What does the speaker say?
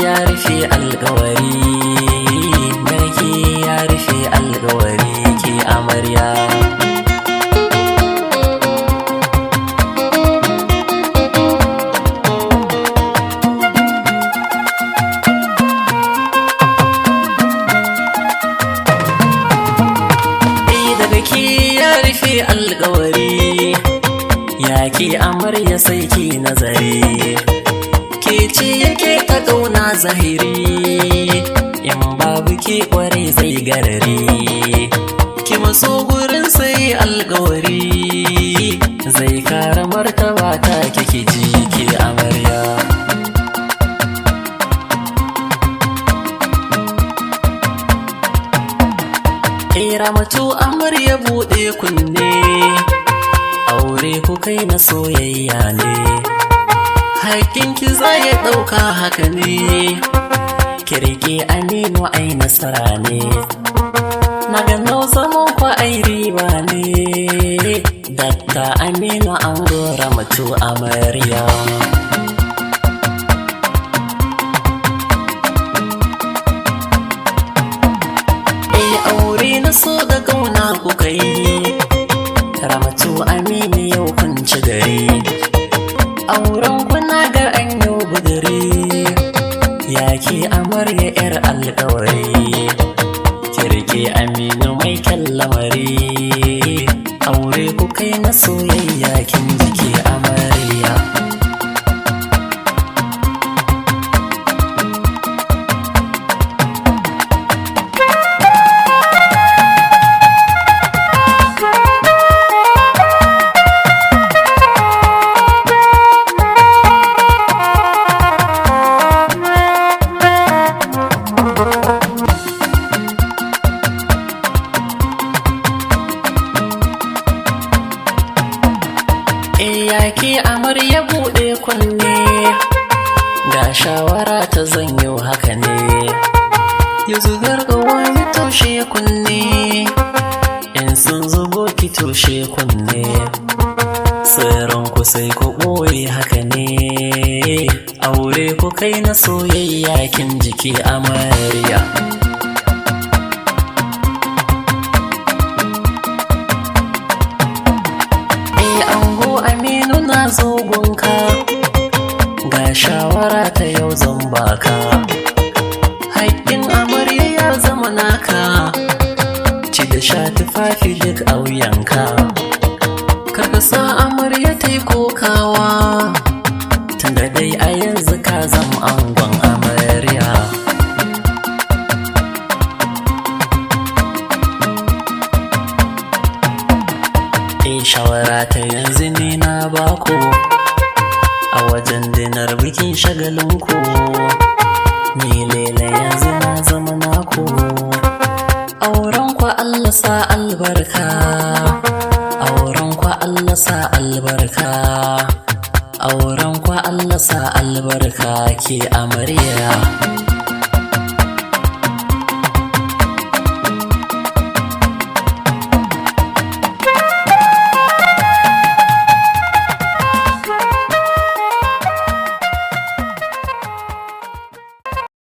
yarife alkawari, dakarke yarife alkawari ke amarya. Dakarke yarife alkawari, yake amarya sai ki nazari. Ke ce yake ta ƙauna zahiri, in babu ke ƙware zai garari. Ki maso gurin sai alƙawari, zai kara martaba ta kike ji ke amarya. Ramatu amarya buɗe kunne, aure ku kai na soyayya ne. Haƙƙinki za ya ɗauka haka ne, kirki aminu ai nasara ne. Maganar zaman ku ai riba ne, dakta aminu an gora mutu amarya. Aure na so da ƙauna kuka yi, ramatu aminu yau kun ci gari. Auren kuna ga an yau budure, yake amarya yar alkawari. Kirki aminu mai kyan lamari, aure ku kai na soyayya kin jiki amarya. Yake amarya buɗe kunne, ga shawara ta zanyo haka ne. Yanzu gargawa ya toshe kunne, in sun zubo ki toshe kunne. Sirrin ku sai ku ɓoye haka ne, aure ku kai na soyayya kin jiki amarya. Aminu na zo gunka, ga shawara ta yau zan baka. Haƙƙin amarya ya zama naka, ci da sha tufafi duk auyanka. Karka sa amarya ta yi kokawa, tunda dai a yanzu ka zama angon amarya. Shawara ta yanzu ne na baku, a wajen dinar bikin shagalinku. Ni Lele yanzu na zama naku, auren ku Allah sa albarka, auren ku Allah sa albarka, auren ku Allah sa albarka ke amarya.